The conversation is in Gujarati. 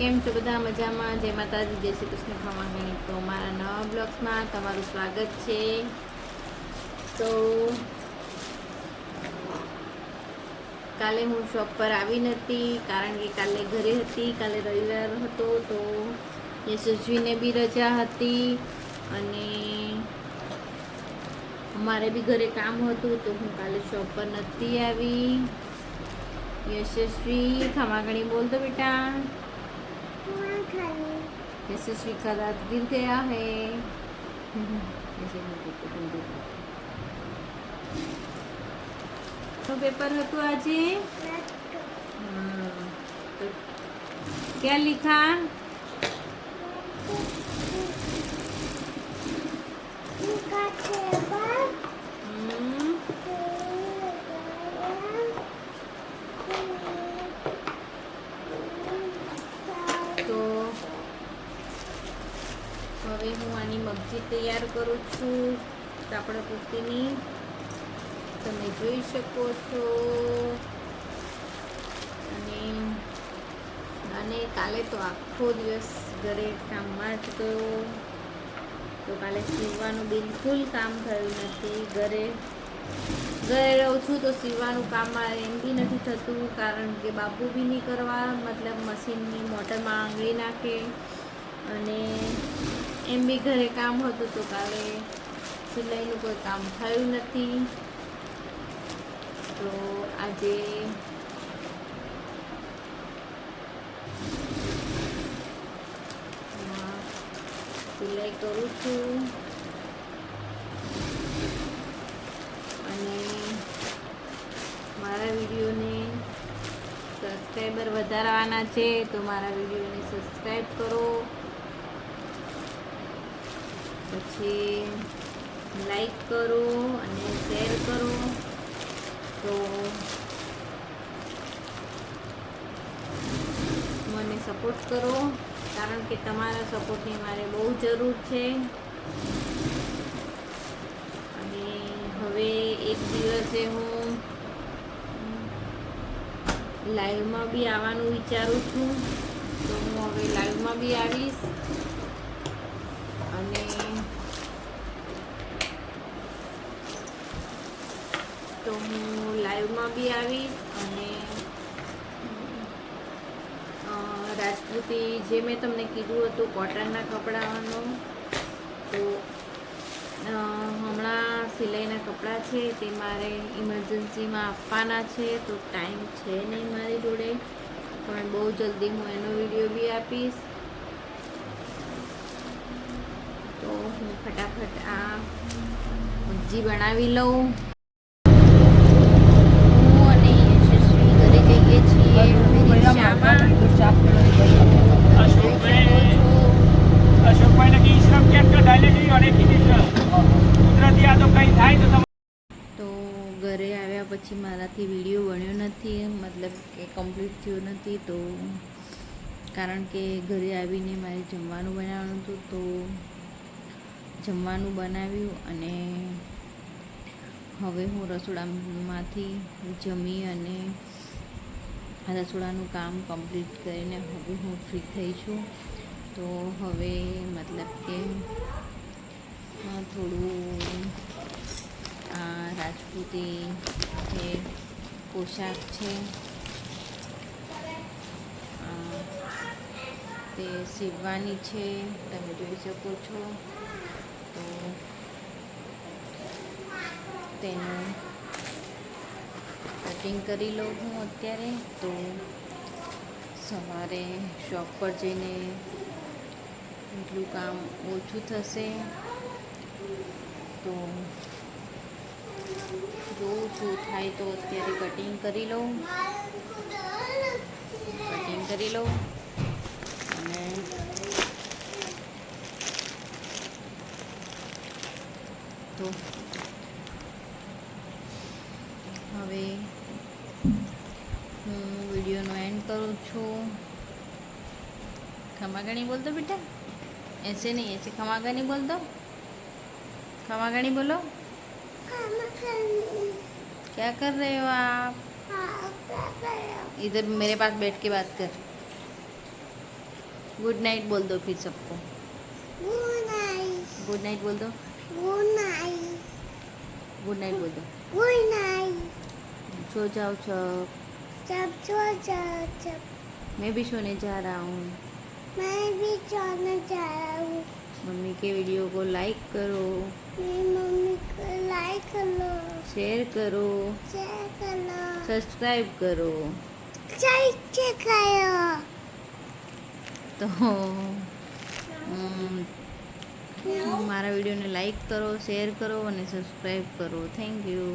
કેમ છો બધા મજામાં? જય માતાજી, જય શ્રી કૃષ્ણ ખમાણી. તો મારા નવા બ્લોગ્સમાં તમારું સ્વાગત છે. તો કાલે હું શોપ પર આવી નથી, કારણ કે કાલે ઘરે હતી. કાલે રવિવાર હતો તો યશસ્વીને બી રજા હતી અને અમારે બી ઘરે કામ હતું, તો હું કાલે શોપ પર નથી આવી. यशस्वी खमागणी बोल दो बेटा। यशस्वी का दांत गिर गया है। तो पेपर હતું આજે? तो क्या लिखा? તો હવે હું આની મગજી તૈયાર કરું છું કાપડા કુર્તીની, તમે જોઈ શકો છો. અને કાલે તો આખો દિવસ ઘરે કામમાં જ ગયો, તો કાલે સીવવાનું બિલકુલ કામ થયું નથી. ઘરે રહું છું તો સીવવાનું કામ મારે એમ બી નથી થતું, કારણ કે બાપુ બી નહીં કરવા, મતલબ મશીનની મોટરમાં આંગળી નાખે, અને એમ બી ઘરે કામ હતું તો કાલે સિલાઈનું કોઈ કામ થયું નથી. તો આજે સિલાઈ કરું છું અને મારા વિડીયોને સબસ્ક્રાઈબર વધારવાના છે, તો મારા વિડીયોને સબસ્ક્રાઈબ કરો, પછી લાઈક કરો અને શેર કરો. તો મને સપોર્ટ કરો, કારણ કે તમારા સપોર્ટની મારે બહુ જરૂર છે. અને હવે એક દિવસે હું લાઈવમાં બી આવવાનું વિચારું છું, તો હું હવે લાઈવમાં બી આવીશ. અને તો હું લાઈવમાં બી આવીશ અને રાજપૂતી જે મેં તમને કીધું હતું કોટનના કપડાનો, તો હમણાં સિલાઈના કપડાં છે તે મારે ઇમરજન્સીમાં આપવાના છે, તો ટાઈમ છે નહીં મારી જોડે, પણ બહુ જલ્દી હું એનો વિડીયો બી આપીશ. તો હું ફટાફટ આ સબ્જી બનાવી લઉં. હું અને યશસ્વી ઘરે જઈએ છીએ રિક્ષામાં. તો ઘરે આવ્યા પછી મારાથી વિડીયો બન્યો નથી, મતલબ કે કમ્પ્લીટ થયો નથી, તો કારણ કે ઘરે આવીને મારે જમવાનું બનાવવાનું હતું, તો જમવાનું બનાવ્યું અને હવે હું રસોડામાંથી જમી અને રસોડાનું કામ કમ્પ્લીટ કરીને હવે હું ફ્રી થઈ છું. તો હવે મતલબ કે થોડું રાજપૂતી જે પોશાક છે તે સીવવાની છે, તમે જોઈ શકો છો. તો તેનું કટિંગ કરી લઉં હું અત્યારે. તો સવારે શોપ પર જઈને એટલું કામ ઓછું થશે, તો જોઉં છું થાય તો અત્યારે કટિંગ કરી લઉં અને તો હવે હું વિડીયોનો એન્ડ કરું છું. खमागणी बोल दो बेटा, ऐसे नहीं, ऐसे खमागणी बोल दो. खमागणी बोलो. क्या कर रहे हो आप? इधर मेरे पास बैठ के बात कर. गुड नाइट बोल दो फिर सबको. Good night. गुड नाइट बोल दो. Good night. गुड नाइट बोल दो. Good night. सो जाओ सब. सब मैं भी सोने जा रहा हूँ. मैं भी जाना चाह रहा हूँ. मम्मी के वीडियो को लाइक करो, मेरी मम्मी को लाइक कर लो, शेयर करो, सब्सक्राइब करो. તો મારા વિડીયોને લાઈક કરો, શેર કરો અને સબસ્ક્રાઈબ કરો. Thank you.